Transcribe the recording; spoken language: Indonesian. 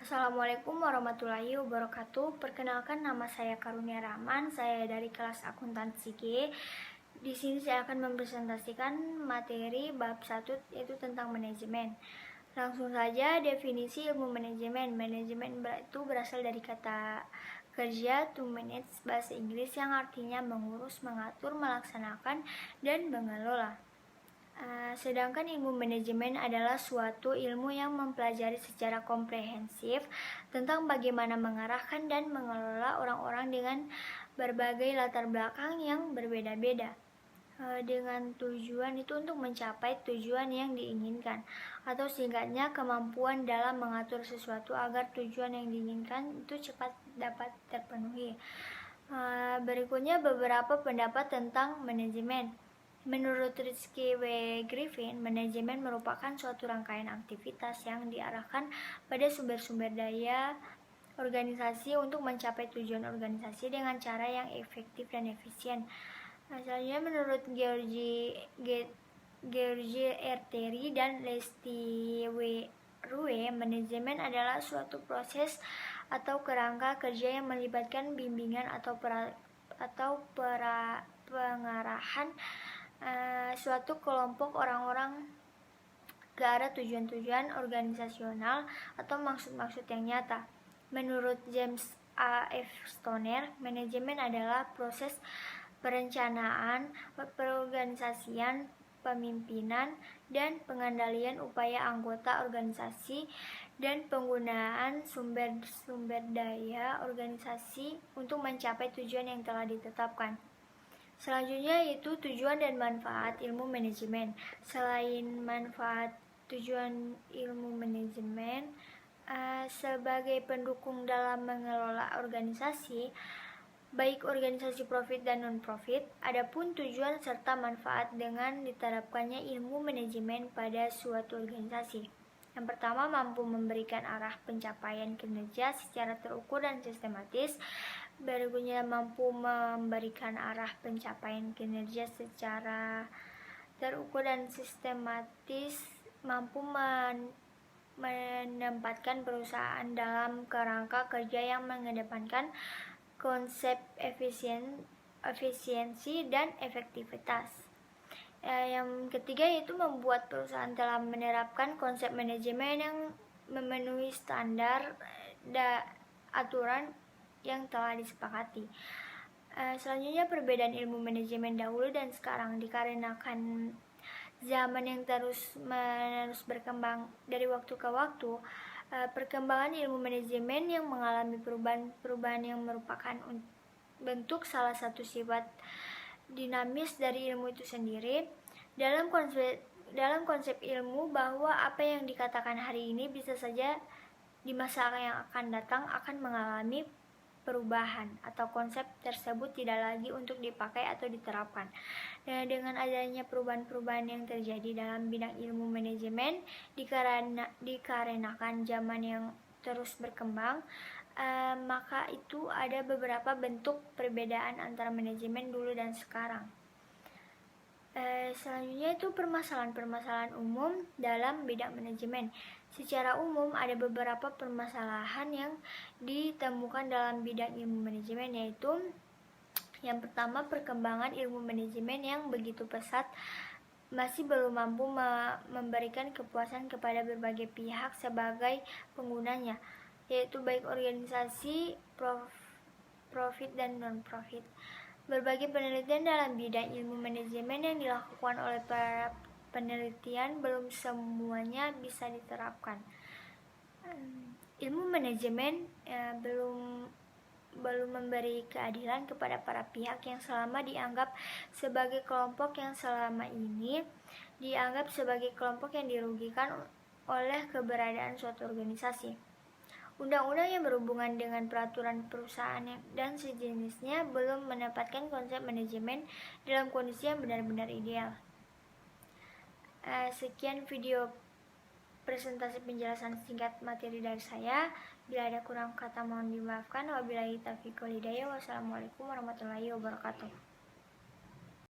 Assalamualaikum warahmatullahi wabarakatuh. Perkenalkan, nama saya Karunia Rahman. Saya dari kelas akuntansi G. Di sini saya akan mempresentasikan materi bab 1, yaitu tentang manajemen. Langsung saja, definisi ilmu manajemen. Manajemen itu berasal dari kata kerja to manage, bahasa Inggris, yang artinya mengurus, mengatur, melaksanakan, dan mengelola. Sedangkan ilmu manajemen adalah suatu ilmu yang mempelajari secara komprehensif tentang bagaimana mengarahkan dan mengelola orang-orang dengan berbagai latar belakang yang berbeda-beda, dengan tujuan itu untuk mencapai tujuan yang diinginkan, atau singkatnya kemampuan dalam mengatur sesuatu agar tujuan yang diinginkan itu cepat dapat terpenuhi. Berikutnya beberapa pendapat tentang manajemen. Menurut Rizky W. Griffin, manajemen merupakan suatu rangkaian aktivitas yang diarahkan pada sumber-sumber daya organisasi untuk mencapai tujuan organisasi dengan cara yang efektif dan efisien. Selanjutnya, menurut George R. Terry dan Lesti W. Rue, manajemen adalah suatu proses atau kerangka kerja yang melibatkan bimbingan atau pengarahan suatu kelompok orang-orang ke arah tujuan-tujuan organisasional atau maksud-maksud yang nyata. Menurut James A. F. Stoner, manajemen adalah proses perencanaan, perorganisasian, pemimpinan, dan pengendalian upaya anggota organisasi dan penggunaan sumber-sumber daya organisasi untuk mencapai tujuan yang telah ditetapkan. Selanjutnya yaitu tujuan dan manfaat ilmu manajemen. Selain manfaat tujuan ilmu manajemen sebagai pendukung dalam mengelola organisasi, baik organisasi profit dan non-profit, adapun tujuan serta manfaat dengan diterapkannya ilmu manajemen pada suatu organisasi. Yang pertama, mampu memberikan arah pencapaian kinerja secara terukur dan sistematis. Berikutnya, mampu memberikan arah pencapaian kinerja secara terukur dan sistematis, mampu menempatkan perusahaan dalam kerangka kerja yang mengedepankan konsep efisiensi dan efektivitas. Yang ketiga yaitu membuat perusahaan telah menerapkan konsep manajemen yang memenuhi standar aturan yang telah disepakati. Selanjutnya, perbedaan ilmu manajemen dahulu dan sekarang dikarenakan zaman yang terus-menerus berkembang dari waktu ke waktu. Perkembangan ilmu manajemen yang mengalami perubahan yang merupakan bentuk salah satu sifat dinamis dari ilmu itu sendiri. Dalam konsep ilmu, bahwa apa yang dikatakan hari ini bisa saja di masa yang akan datang akan mengalami perubahan, atau konsep tersebut tidak lagi untuk dipakai atau diterapkan. Dan dengan adanya perubahan-perubahan yang terjadi dalam bidang ilmu manajemen dikarenakan zaman yang terus berkembang, maka itu ada beberapa bentuk perbedaan antara manajemen dulu dan sekarang. Selanjutnya itu permasalahan-permasalahan umum dalam bidang manajemen. Secara umum ada beberapa permasalahan yang ditemukan dalam bidang ilmu manajemen, yaitu yang pertama, perkembangan ilmu manajemen yang begitu pesat masih belum mampu memberikan kepuasan kepada berbagai pihak sebagai penggunanya, yaitu baik organisasi, profit dan non-profit. Berbagai penelitian dalam bidang ilmu manajemen yang dilakukan oleh para penelitian belum semuanya bisa diterapkan. Ilmu manajemen belum memberi keadilan kepada para pihak yang selama dianggap sebagai kelompok yang selama ini dianggap sebagai kelompok yang dirugikan oleh keberadaan suatu organisasi. Undang-undang yang berhubungan dengan peraturan perusahaan dan sejenisnya belum menempatkan konsep manajemen dalam kondisi yang benar-benar ideal. Sekian video presentasi penjelasan singkat materi dari saya. Bila ada kurang kata mohon dimaafkan. Wabillahi taufiq wal hidayah. Wassalamualaikum warahmatullahi wabarakatuh.